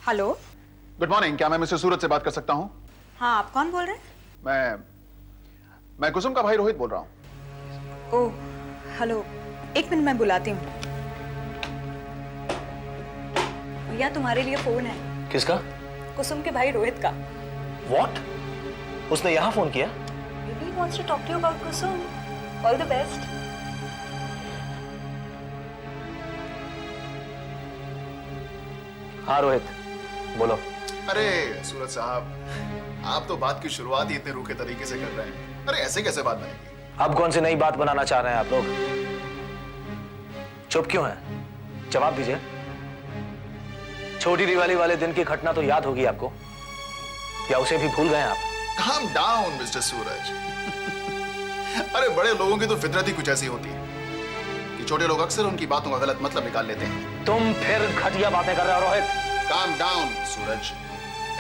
Hello. Good morning, क्या मैं mister सूरज से बात कर सकता हूँ? हाँ, आप कौन बोल रहे हैं? मैं कुसुम का भाई रोहित बोल रहा हूँ। ओह, हेलो, एक मिनट मैं बुलाती हूँ। भैया तुम्हारे लिए फोन है। किसका? कुसुम के भाई रोहित का। What? उसने यहाँ फोन किया? Maybe he wants to talk to you about Kusum. All the best. हाँ रोहित, बोलो। अरे सूरज साहब, आप तो बात की शुरुआत ही इतने रूखे तरीके से कर रहे हैं। अरे ऐसे कैसे बात बनेगी? अब कौन सी नई बात बनाना चाह रहे हैं आप लोग? चुप क्यों हैं? जवाब दीजिए। छोटी दिवाली वाले दिन की घटना तो याद होगी आपको, या उसे भी भूल गए आप? Calm down, मिस्टर सूरज। अरे बड़े लोगों की तो फितरत ही कुछ ऐसी होती है कि छोटे लोग अक्सर उनकी बातों का गलत मतलब निकाल लेते हैं। तुम फिर घटिया बातें कर रहे हो रोहित। Calm down, सूरज।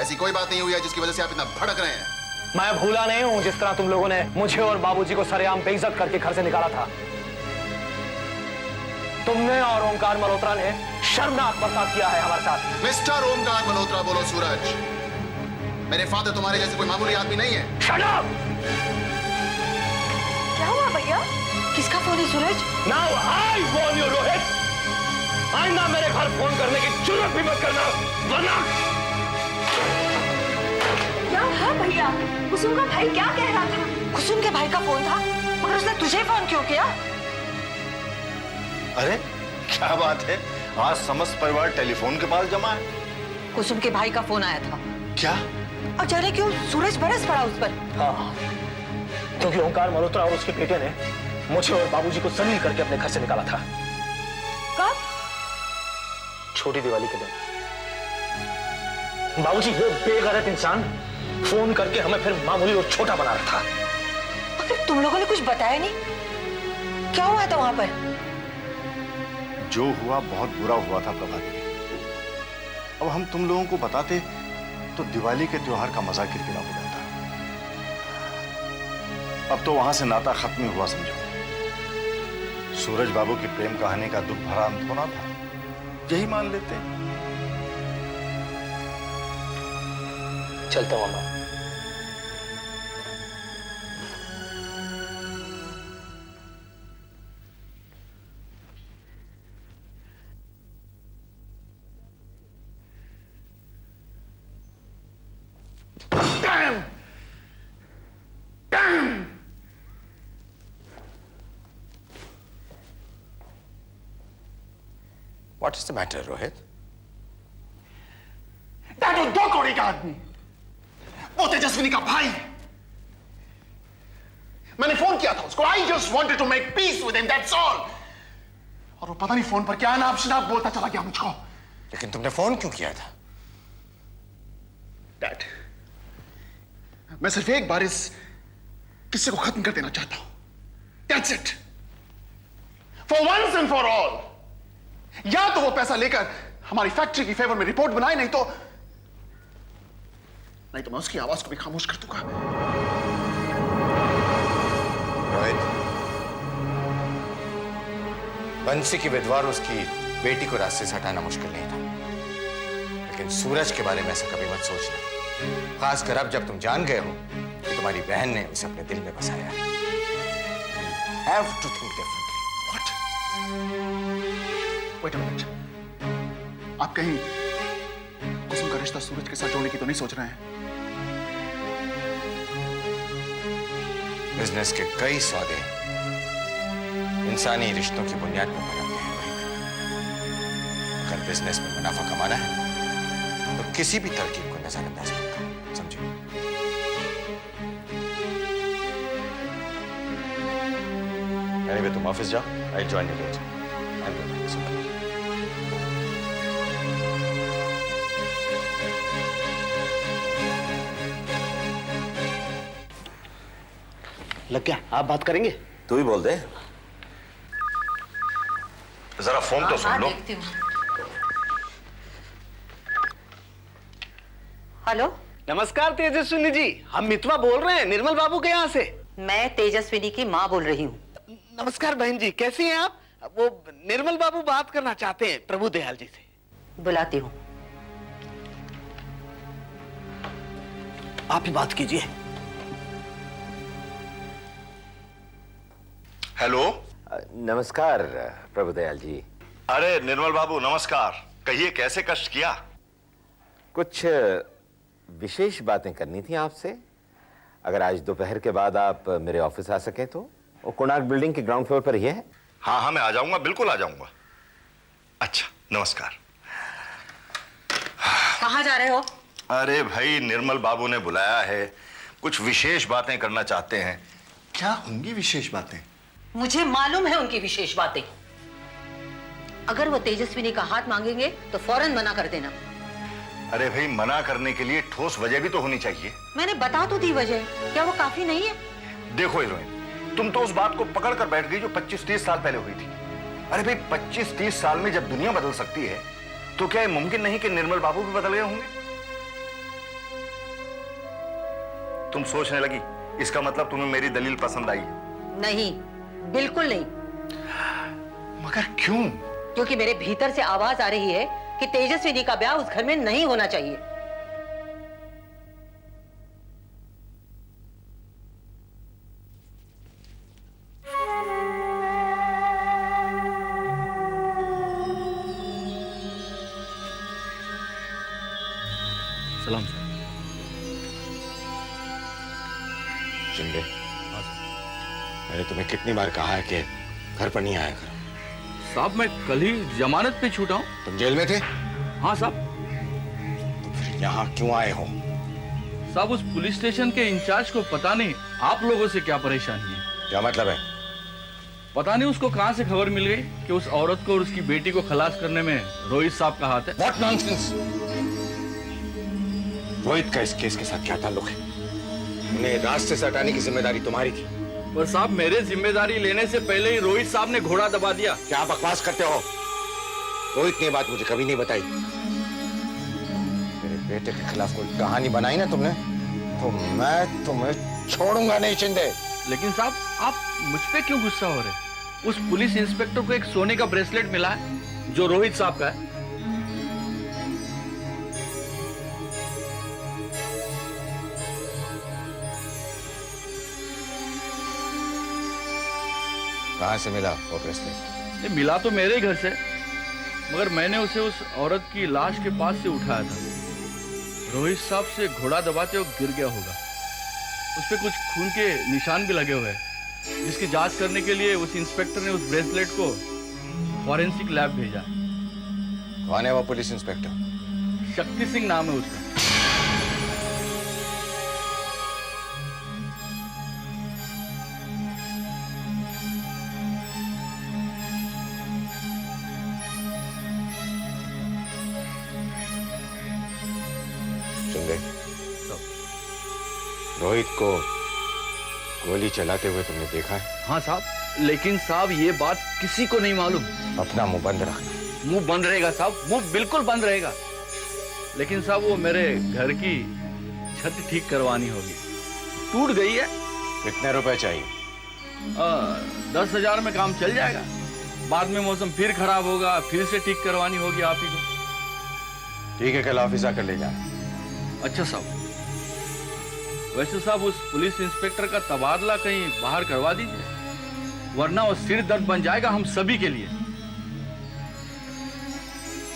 ऐसी कोई बात नहीं हुई है जिसकी वजह से आप इतना भड़क रहे हैं। मैं भूला नहीं हूं जिस तरह तुम लोगों ने मुझे और बाबूजी को सरेआम बेइज्जत करके घर से निकाला था। तुमने और ओमकार मल्होत्रा ने शर्मनाक बर्ताव किया है हमारे साथ। मिस्टर ओमकार मल्होत्रा बोलो सूरज। मेरे फादर तुम्हारे जैसे कोई मामूली आदमी नहीं है। Shut up! क्या हुआ भैया? किसका फोन है सूरज? Now I warn you, Rohit. आइंदा मेरे घर फोन करने की जुर्रत भी मत करना, वरना क्या है भैया? कुसुम का भाई क्या कह रहा था? कुसुम के भाई का फोन था, मगर उसने तुझे फोन क्यों किया? अरे क्या बात है, आज समस्त परिवार टेलीफोन के पास जमा है। कुसुम के भाई का फोन आया था। क्या? और जाने क्यों सूरज बरस पड़ा उस पर। हाँ, क्योंकि ओमकार मल्होत्रा और उसके बेटे ने मुझे और बाबूजी को जलील करके अपने घर से निकाला था। कब? छोटी दिवाली के दिन। बाबूजी, वो बेगैरत इंसान फोन करके हमें फिर मामूली और छोटा बना रहा था। मगर तुम लोगों ने कुछ बताया नहीं। क्या हुआ था वहां पर? जो हुआ बहुत बुरा हुआ था प्रभा देवी। अब हम तुम लोगों को बताते तो दिवाली के त्योहार का मजा किरकिरा हो जाता। अब तो वहां से नाता खत्म हुआ समझो। सूरज बाबू की प्रेम कहानी का दुख भरा अंत होना था, यही मान लेते। चलता हूं अम्मा। What is the matter, Rohit? वो 2 कौड़ी का आदमी, वो तेजस्विनी का भाई। मैंने फोन किया था उसको। I just wanted to make peace with him, that's all. और वो पता नहीं फोन पर क्या नाप शनाप बोलता चला गया मुझको। लेकिन तुमने फोन क्यों किया था? डैड, मैं सिर्फ एक बार इस किस्से को खत्म कर देना चाहता हूं। That's it. For once and for all. या तो वो पैसा लेकर हमारी फैक्ट्री की फेवर में रिपोर्ट बनाए, नहीं तो मैं उसकी आवाज को भी खामोश कर दूंगा। रोहित, बंसी की विधवा और उसकी बेटी को रास्ते से हटाना मुश्किल नहीं था, लेकिन सूरज के बारे में ऐसा कभी मत सोचना, खासकर अब जब तुम जान गए हो कि तुम्हारी बहन ने उसे अपने दिल में बसाया है। Have to think differently. What? Wait a minute. आप कहीं कुसुम का रिश्ता सूरज के साथ जोड़ने की तो नहीं सोच रहे हैं? बिजनेस के कई सौदे इंसानी रिश्तों की बुनियाद पर बनाते हैं रोहित। अगर बिजनेस में मुनाफा कमाना है तो किसी भी तरकीब को नजरअंदाज मत करो, समझे? Anyway, तुम ऑफिस जाओ, I'll join you later. I'm good. लग गया। आप बात करेंगे? तू ही बोल दे। जरा फोन तो सुन लो। हेलो, नमस्कार तेजस्विनी जी, हम मितवा बोल रहे हैं निर्मल बाबू के यहाँ से। मैं तेजस्विनी की माँ बोल रही हूँ। नमस्कार बहन जी, कैसी हैं आप? वो निर्मल बाबू बात करना चाहते हैं प्रभु दयाल जी से। बुलाती हूँ। आप ही बात कीजिए। हेलो। नमस्कार प्रभुदयाल जी। अरे निर्मल बाबू नमस्कार। कहिए कैसे कष्ट किया? कुछ विशेष बातें करनी थी आपसे। अगर आज दोपहर के बाद आप मेरे ऑफिस आ सकें तो। वो कोणार्क बिल्डिंग के ग्राउंड फ्लोर पर ही है। हाँ हाँ मैं आ जाऊंगा, बिल्कुल आ जाऊंगा। अच्छा नमस्कार। कहाँ जा रहे हो? अरे भाई निर्मल बाबू ने बुलाया है, कुछ विशेष बातें करना चाहते हैं। क्या होंगी विशेष बातें? मुझे मालूम है उनकी विशेष बातें। अगर वो तेजस्विनी का हाथ मांगेंगे तो फौरन मना कर देना। अरे भाई मना करने के लिए ठोस वजह भी तो होनी चाहिए। मैंने बता तो दी वजह, क्या वो काफी नहीं है? देखो हीरोइन, तुम तो उस बात को पकड़ कर बैठ गई जो 25-30 साल पहले हुई थी। अरे भाई 25-30 साल में जब दुनिया बदल सकती है तो क्या ये मुमकिन नहीं कि निर्मल बाबू भी बदल गए होंगे? तुम सोचने लगी, इसका मतलब तुम्हें मेरी दलील पसंद आई है? नहीं, बिल्कुल नहीं। मगर क्यों? क्योंकि मेरे भीतर से आवाज आ रही है कि तेजस्विनी का ब्याह उस घर में नहीं होना चाहिए। सलाम। शिंदे, मैंने तुम्हें कितनी बार कहा है कि घर पर नहीं आया करो। साहब मैं कल ही जमानत पे छूटा हूँ। तुम जेल में थे? हाँ साहब। तो फिर यहाँ क्यों आए हो? साहब उस पुलिस स्टेशन के इंचार्ज को पता नहीं आप लोगों से क्या परेशानी है। क्या मतलब है? पता नहीं उसको कहाँ से खबर मिल गई कि उस औरत को और उसकी बेटी को खलास करने में रोहित साहब का हाथ है। What nonsense! रोहित का इस केस के साथ क्या ताल्लुक है? उन्हें रास्ते से हटाने की जिम्मेदारी तुम्हारी थी। पर साहब मेरे जिम्मेदारी लेने से पहले ही रोहित साहब ने घोड़ा दबा दिया। क्या बकवास करते हो? रोहित ने बात मुझे कभी नहीं बताई। मेरे बेटे के खिलाफ कोई कहानी बनाई ना तुमने तो मैं तुम्हें छोड़ूंगा नहीं शिंदे। लेकिन साहब आप मुझ पे क्यों गुस्सा हो रहे? उस पुलिस इंस्पेक्टर को एक सोने का ब्रेसलेट मिला है जो रोहित साहब का है। कहां से मिला वो ब्रेसलेट? ये मिला तो मेरे ही घर से, मगर मैंने उसे उस औरत की लाश के पास से उठाया था। रोहित साहब से घोड़ा दबाते वो गिर गया होगा। उस पे कुछ खून के निशान भी लगे हुए हैं, जिसकी जांच करने के लिए उस इंस्पेक्टर ने उस ब्रेसलेट को फॉरेंसिक लैब भेजा। कौन है वो पुलिस इंस्पेक्टर? शक्ति सिंह नाम है उसका। रोहित को गोली चलाते हुए तुमने देखा है? हाँ साहब, लेकिन साहब ये बात किसी को नहीं मालूम। अपना मुंह बंद रखना। मुंह बंद रहेगा साहब, मुंह बिल्कुल बंद रहेगा। लेकिन साहब वो मेरे घर की छत ठीक करवानी होगी, टूट गई है। कितने रुपए चाहिए? 10,000 में काम चल जाएगा। बाद में मौसम फिर खराब होगा, फिर से ठीक करवानी होगी आप ही को। ठीक है, कल ऑफिस आकर ले जाना। अच्छा साहब। वैसे साहब उस पुलिस इंस्पेक्टर का तबादला कहीं बाहर करवा दीजिए, वरना वो सिर दर्द बन जाएगा हम सभी के लिए।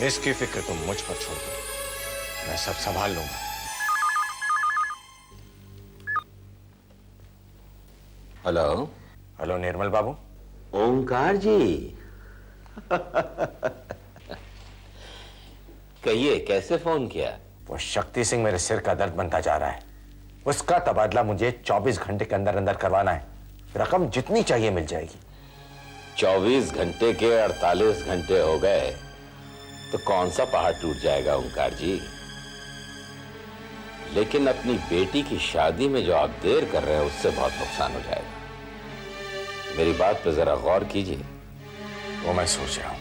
इसकी फिक्र तुम मुझ पर छोड़ दो, मैं सब संभाल लूंगा। हेलो। हेलो निर्मल बाबू। ओंकार जी। कहिए कैसे फोन किया? वो शक्ति सिंह मेरे सिर का दर्द बनता जा रहा है। उसका तबादला मुझे 24 घंटे के अंदर अंदर करवाना है। रकम जितनी चाहिए मिल जाएगी। 24 घंटे के 48 घंटे हो गए तो कौन सा पहाड़ टूट जाएगा ओंकार जी। लेकिन अपनी बेटी की शादी में जो आप देर कर रहे हैं उससे बहुत नुकसान हो जाएगा। मेरी बात पर जरा गौर कीजिए। वो मैं सोच रहा हूं,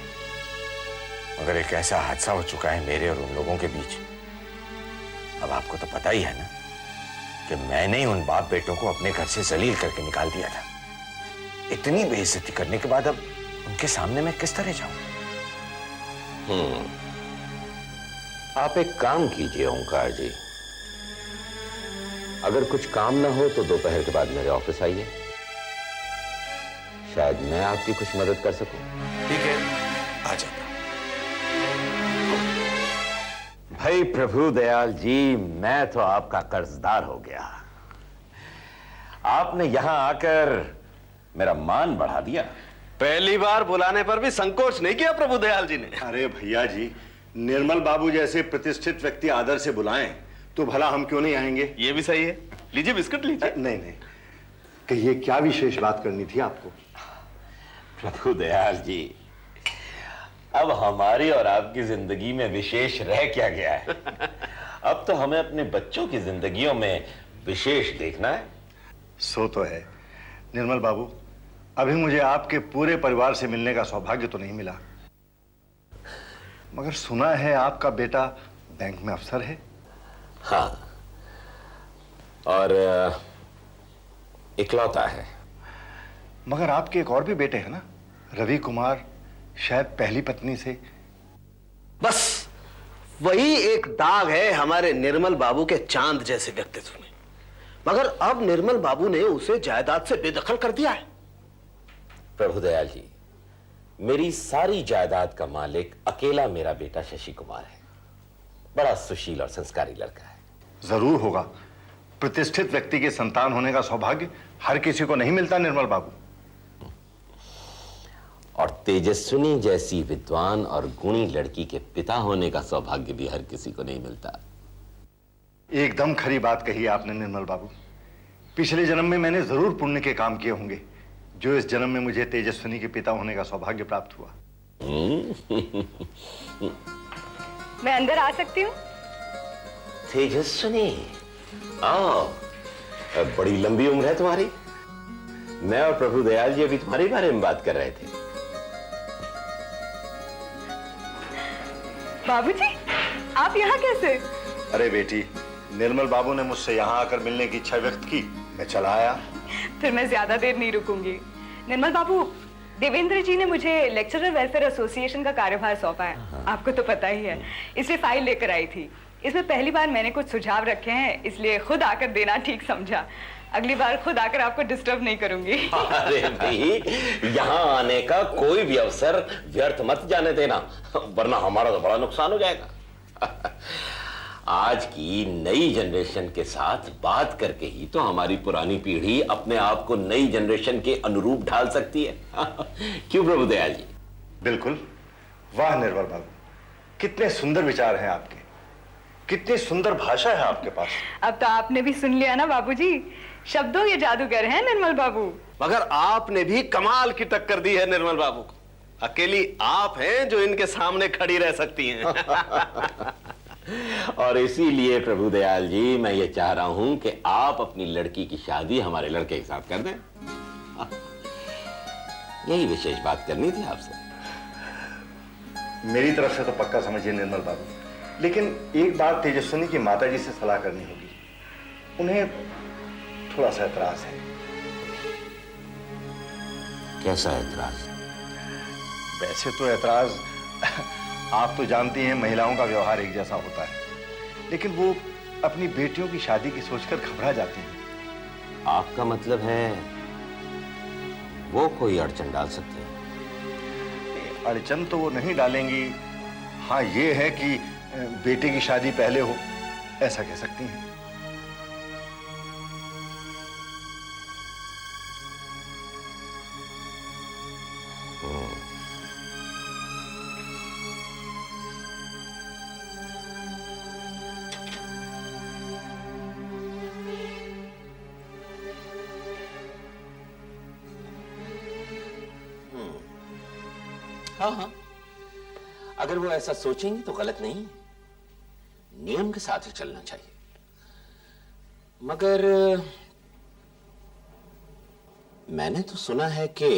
मगर एक ऐसा हादसा हो चुका है मेरे और उन लोगों के बीच। अब आपको तो पता ही है ना कि मैंने ही उन बाप बेटों को अपने घर से जलील करके निकाल दिया था। इतनी बेइज्जती करने के बाद अब उनके सामने मैं किस तरह जाऊं? आप एक काम कीजिए ओंकार जी, अगर कुछ काम ना हो तो दोपहर के बाद मेरे ऑफिस आइए, शायद मैं आपकी कुछ मदद कर सकूं। ठीक है, आ जाता। भाई प्रभु दयाल जी, मैं तो आपका कर्जदार हो गया। आपने यहां आकर मेरा मान बढ़ा दिया। पहली बार बुलाने पर भी संकोच नहीं किया प्रभु दयाल जी ने। अरे भैया जी, निर्मल बाबू जैसे प्रतिष्ठित व्यक्ति आदर से बुलाएं तो भला हम क्यों नहीं आएंगे? ये भी सही है, लीजिए बिस्कुट लीजिए। नहीं नहीं, कहिए क्या विशेष बात करनी थी आपको? प्रभु दयाल जी, अब हमारी और आपकी जिंदगी में विशेष रह क्या गया है? अब तो हमें अपने बच्चों की जिंदगियों में विशेष देखना है। सो तो है निर्मल बाबू, अभी मुझे आपके पूरे परिवार से मिलने का सौभाग्य तो नहीं मिला, मगर सुना है आपका बेटा बैंक में अफसर है। हाँ, और इकलौता है। मगर आपके एक और भी बेटे हैं ना, रवि कुमार, शायद पहली पत्नी से। बस वही एक दाग है हमारे निर्मल बाबू के चांद जैसे व्यक्तित्व में, मगर अब निर्मल बाबू ने उसे जायदाद से बेदखल कर दिया है। प्रभु दयाल जी, मेरी सारी जायदाद का मालिक अकेला मेरा बेटा शशि कुमार है। बड़ा सुशील और संस्कारी लड़का है। जरूर होगा, प्रतिष्ठित व्यक्ति के संतान होने का सौभाग्य हर किसी को नहीं मिलता निर्मल बाबू। और तेजस्विनी जैसी विद्वान और गुणी लड़की के पिता होने का सौभाग्य भी हर किसी को नहीं मिलता। एकदम खरी बात कही आपने निर्मल बाबू। पिछले जन्म में मैंने जरूर पुण्य के काम किए होंगे, जो इस जन्म में मुझे तेजस्विनी के पिता होने का सौभाग्य प्राप्त हुआ। मैं अंदर आ सकती हूँ? तेजस्विनी, आओ। बड़ी लंबी उम्र है तुम्हारी। मैं और प्रभु दयाल जी अभी तुम्हारे बारे में बात कर रहे थे। बाबूजी, आप यहाँ कैसे? अरे बेटी, निर्मल बाबू ने मुझसे यहाँ आकर मिलने की इच्छा व्यक्त की, मैं चला आया। फिर मैं ज्यादा देर नहीं रुकूंगी। निर्मल बाबू, देवेंद्र जी ने मुझे लेक्चरर वेलफेयर एसोसिएशन का कार्यभार सौंपा है। आपको तो पता ही है, इसलिए फाइल लेकर आई थी। इसमें पहली बार मैंने कुछ सुझाव रखे हैं, इसलिए खुद आकर देना ठीक समझा। अगली बार खुद आकर आपको डिस्टर्ब नहीं करूंगी। अरे भाई, यहाँ आने का कोई भी अवसर व्यर्थ मत जाने देना, वरना हमारा तो बड़ा नुकसान हो जाएगा। आज की नई जनरेशन के साथ बात करके ही तो हमारी पुरानी पीढ़ी अपने आप को नई जनरेशन के अनुरूप ढाल सकती है। क्यों प्रभु दयाल जी? बिल्कुल। वाह निर्मल बाबू, कितने सुंदर विचार हैं आपके, कितनी सुंदर भाषा है आपके पास। अब तो आपने भी सुन लिया ना बाबूजी, शब्दों के जादूगर हैं निर्मल बाबू। मगर आपने भी कमाल की टक्कर दी है निर्मल बाबू को। अकेली आप हैं जो इनके सामने खड़ी रह सकती हैं। और इसीलिए प्रभु दयाल जी, मैं ये चाह रहा हूं कि आप अपनी लड़की की शादी हमारे लड़के के साथ कर दें। यही विशेष बात करनी थी आपसे। मेरी तरफ से तो पक्का समझिए निर्मल बाबू, लेकिन एक बात तेजस्विनी की माताजी से सलाह करनी होगी। उन्हें थोड़ा सा एतराज है। कैसा एतराज? वैसे तो एतराज आप तो जानती हैं, महिलाओं का व्यवहार एक जैसा होता है, लेकिन वो अपनी बेटियों की शादी की सोचकर घबरा जाती हैं। आपका मतलब है वो कोई अड़चन डाल सकते हैं? अड़चन तो वो नहीं डालेंगी। हाँ, ये है कि बेटे की शादी पहले हो, ऐसा कह सकती हैं। हाँ हाँ, अगर वो ऐसा सोचेंगी तो गलत नहीं, नियम के साथ ही चलना चाहिए। मगर मैंने तो सुना है कि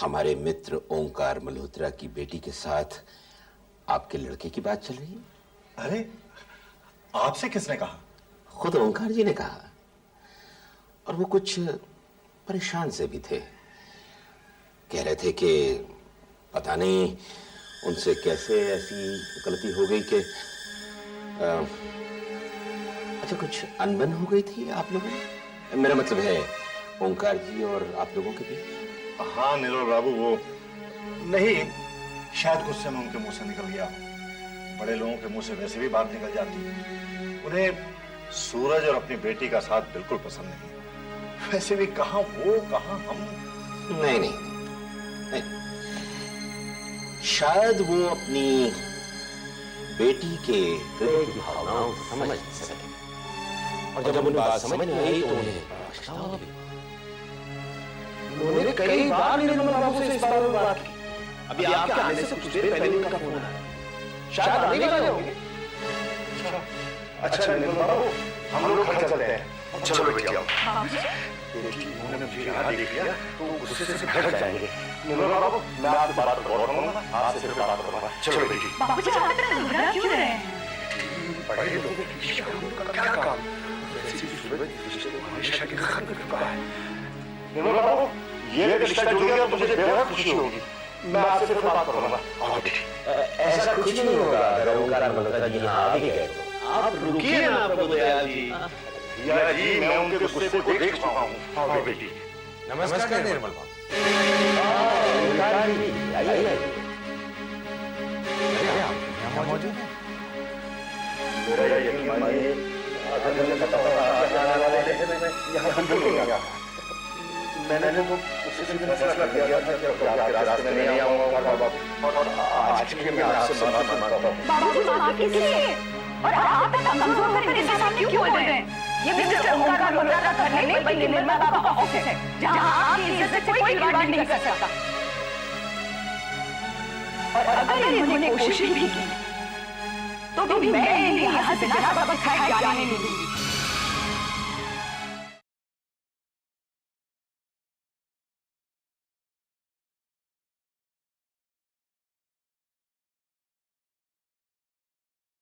हमारे मित्र ओंकार मल्होत्रा की बेटी के साथ आपके लड़के की बात चल रही है। अरे, आपसे किसने कहा? खुद ओंकार जी ने कहा, और वो कुछ परेशान से भी थे। कह रहे थे कि पता नहीं उनसे कैसे ऐसी गलती हो गई कि से कुछ अनबन हो गई थी आप लोगों में? मेरा मतलब है ओंकार जी और आप लोगों के बीच। हाँ निर्मल बाबू, वो नहीं, शायद गुस्से में उनके मुंह से निकल गया। बड़े लोगों के मुंह से वैसे भी बात निकल जाती है। उन्हें सूरज और अपनी बेटी का साथ बिल्कुल पसंद नहीं। वैसे भी कहाँ वो कहाँ हम। नहीं नहीं, नहीं। शायद वो अपनी बेटी के हृदय की भावनाओं को समझ सके, और जब उन्हें बात समझ में आई तो उन्हें पछतावा भी। उन्होंने कई बार निर्मल बाबू से इस बारे में बात की। अभी आपके आने से कुछ देर पहले उनका फोन आया, शायद आने वाले होंगे। अच्छा निर्मल बाबू, हम लोग घर चलते हैं। चलो बेटी आओ। उन्होंने मुझे यहाँ देख लिया तो गुस्से से भड़क जाएंगे। निर्मल बाबू, मैं आपकी बात पर गौर करूंगा, आपसे फिर बात करूंगा। चलो बेटी। बाबूजी आप इतना घबरा क्यों रहे हैं? बड़े लोगों के पीछे उनका क्या काम? वैसे भी सूरज रिश्ते को हमेशा के खत्म कर चुका है। निर्मल बाबू, ये रिश्ता जुड़ गया तो मुझे बेहद खुशी होगी। मैं आपसे फिर बात करूंगा। आओ बेटी। ऐसा कुछ नहीं होगा अगर ओंकार मल्होत्रा जी यहाँ आ गए तो। आप रुकिए ना प्रभुदयाल जी। भैया जी, मैं उनके गुस्से को देख चुका हूँ। आओ बेटी। नमस्कार निर्मल बाबू। ओंकार जी, आइए। अरे आप यहाँ मौजूद हैं? मेरा यकीन मानिए, अगर मुझे पता होता आप जाने वाले थे, मैं यहाँ बिल्कुल नहीं आया। मैंने तो उसी दिन फैसला कर दिया था कि आपके रास्ते में नहीं आऊंगा बाबू, और आज के मैं आपसे माफी मांगता हूँ। बाबूजी माफ कीजिए। और आप कमजोर होकर इनके सामने क्यों बोल रहे हैं? ये मिस्टर ओंकार मल्होत्रा का घर नहीं बल्कि निर्मल बाबू का ऑफिस है, जहाँ आपकी इज्जत से कोई खिलवाड़ नहीं कर सकता। और अगर इन्होंने कोशिश भी की तो भी मैं इन्हें यहाँ से बिना सबक खाए जाने नहीं दूंगी।